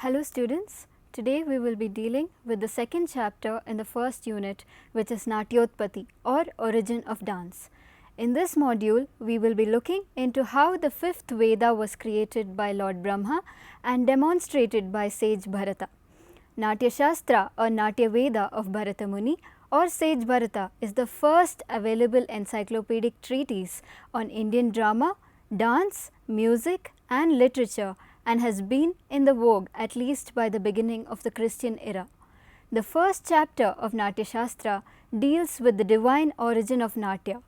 Hello students, today we will be dealing with the second chapter in the first unit, which is Natyotpatti or origin of dance. In this module, we will be looking into how the fifth Veda was created by Lord Brahma and demonstrated by sage Bharata. Natya Shastra or Natya Veda of Bharata Muni or sage Bharata is the first available encyclopedic treatise on Indian drama, dance, music and literature, and has been in the vogue at least by the beginning of the Christian era. The first chapter of Natya Shastra deals with the divine origin of Natya.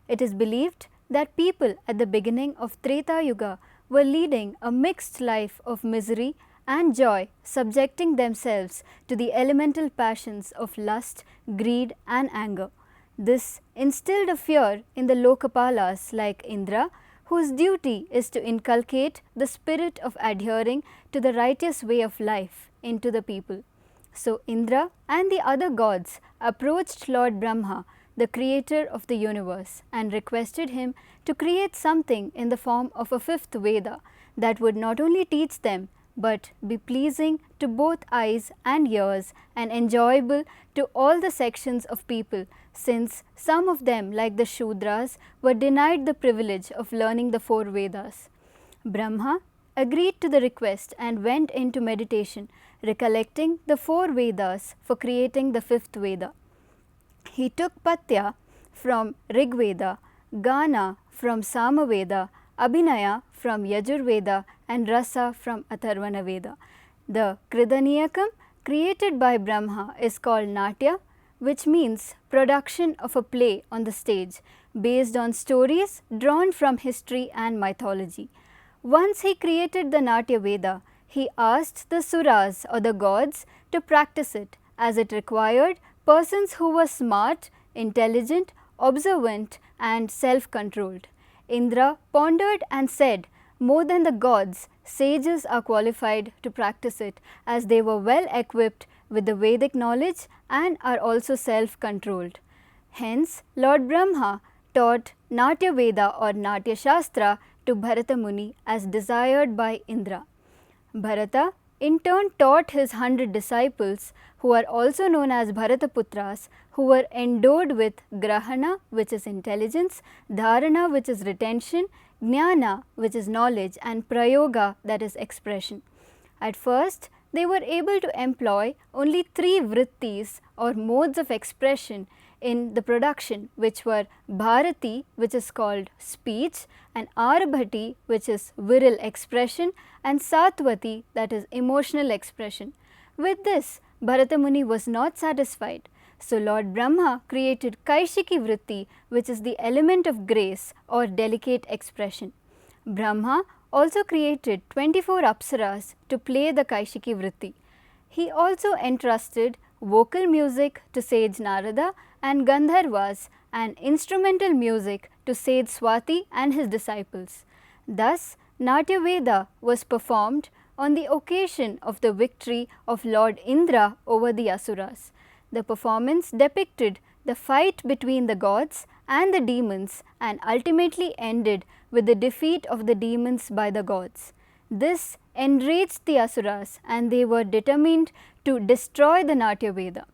It is believed that people at the beginning of Treta Yuga were leading a mixed life of misery and joy, subjecting themselves to the elemental passions of lust, greed and anger. This instilled a fear in the Lokapalas like Indra, whose duty is to inculcate the spirit of adhering to the righteous way of life into the people. So Indra and the other gods approached Lord Brahma, the creator of the universe, and requested him to create something in the form of a fifth Veda that would not only teach them but be pleasing to both eyes and ears and enjoyable to all the sections of people, since some of them, like the Shudras, were denied the privilege of learning the four Vedas. Brahma agreed to the request and went into meditation, recollecting the four Vedas for creating the fifth Veda. He took Patya from Rig Veda, Gana from Sama Veda, Abhinaya from Yajur Veda and Rasa from Atharvana Veda. The Kridaniyakam created by Brahma is called Natya, which means production of a play on the stage based on stories drawn from history and mythology. Once he created the Natya Veda, he asked the Suras or the gods to practice it, as it required persons who were smart, intelligent, observant and self-controlled. Indra pondered and said, "More than the gods, sages are qualified to practice it, as they were well equipped with the Vedic knowledge and are also self-controlled." Hence, Lord Brahma taught Natya Veda or Natya Shastra to Bharata Muni as desired by Indra. Bharata in turn taught his 100 disciples, who are also known as Bharataputras, who were endowed with Grahana, which is intelligence, Dharana, which is retention, Jnana, which is knowledge, and Prayoga, that is expression. At first, they were able to employ only 3 vrittis or modes of expression in the production, which were Bharati, which is called speech, and Arbhati, which is virile expression, and Satvati, that is emotional expression. With this, Bharata Muni was not satisfied. So Lord Brahma created Kaishiki Vritti, which is the element of grace or delicate expression. Brahma also created 24 Apsaras to play the Kaishiki Vritti. He also entrusted vocal music to sage Narada and Gandharvas and instrumental music to sage Swati and his disciples. Thus, Natya Veda was performed on the occasion of the victory of Lord Indra over the Asuras. The performance depicted the fight between the gods and the demons and ultimately ended with the defeat of the demons by the gods. This enraged the Asuras and they were determined to destroy the Natya Veda.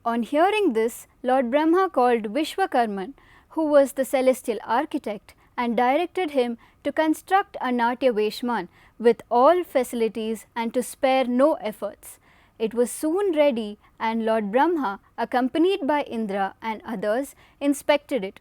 On hearing this, Lord Brahma called Vishwakarman, who was the celestial architect, and directed him to construct a Natya Veshman with all facilities and to spare no efforts. It was soon ready and Lord Brahma, accompanied by Indra and others, inspected it.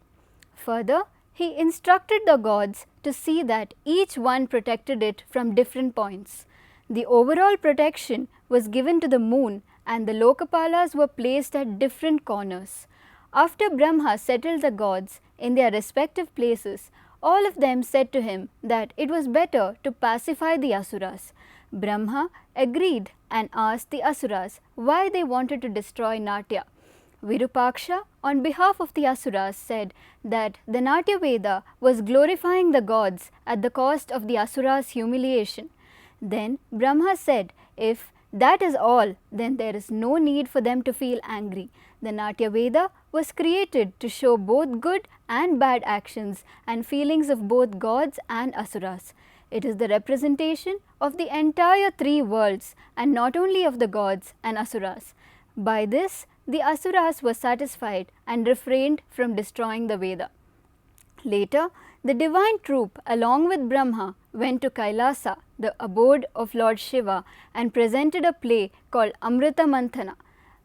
Further, he instructed the gods to see that each one protected it from different points. The overall protection was given to the moon and the Lokapalas were placed at different corners. After Brahma settled the gods in their respective places, all of them said to him that it was better to pacify the Asuras. Brahma agreed and asked the Asuras why they wanted to destroy Natya. Virupaksha, on behalf of the Asuras, said that the Natya Veda was glorifying the gods at the cost of the Asuras' humiliation. Then Brahma said, if that is all, then there is no need for them to feel angry. The Natya Veda was created to show both good and bad actions and feelings of both gods and Asuras. It is the representation of the entire three worlds and not only of the gods and asuras. By this, the asuras were satisfied and refrained from destroying the Veda. Later, the divine troupe along with Brahma went to Kailasa, the abode of Lord Shiva, and presented a play called Amrita Manthana.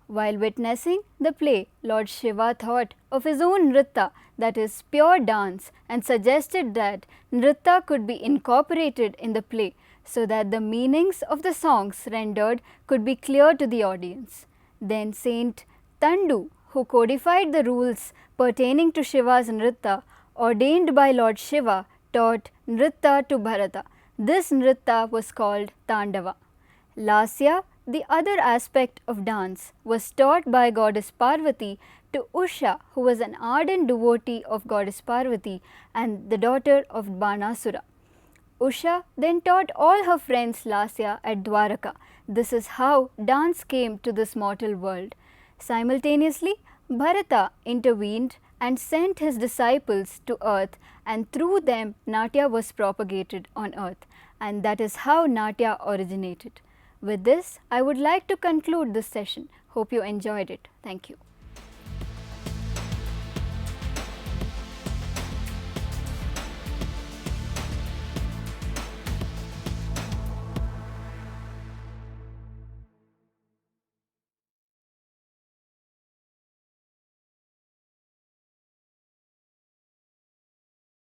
While witnessing the play, Lord Shiva thought of his own nritta, that is pure dance, and suggested that nritta could be incorporated in the play so that the meanings of the songs rendered could be clear to the audience. Then Saint Tandu, who codified the rules pertaining to Shiva's nritta, ordained by Lord Shiva, taught nritta to Bharata. This nritta was called Tandava. Lasya, the other aspect of dance, was taught by goddess Parvati to Usha, who was an ardent devotee of goddess Parvati and the daughter of Banasura. Usha then taught all her friends Lasya at Dwaraka. This is how dance came to this mortal world. Simultaneously, Bharata intervened and sent his disciples to earth, and through them Natya was propagated on earth, and that is how Natya originated. With this, I would like to conclude this session. Hope you enjoyed it. Thank you.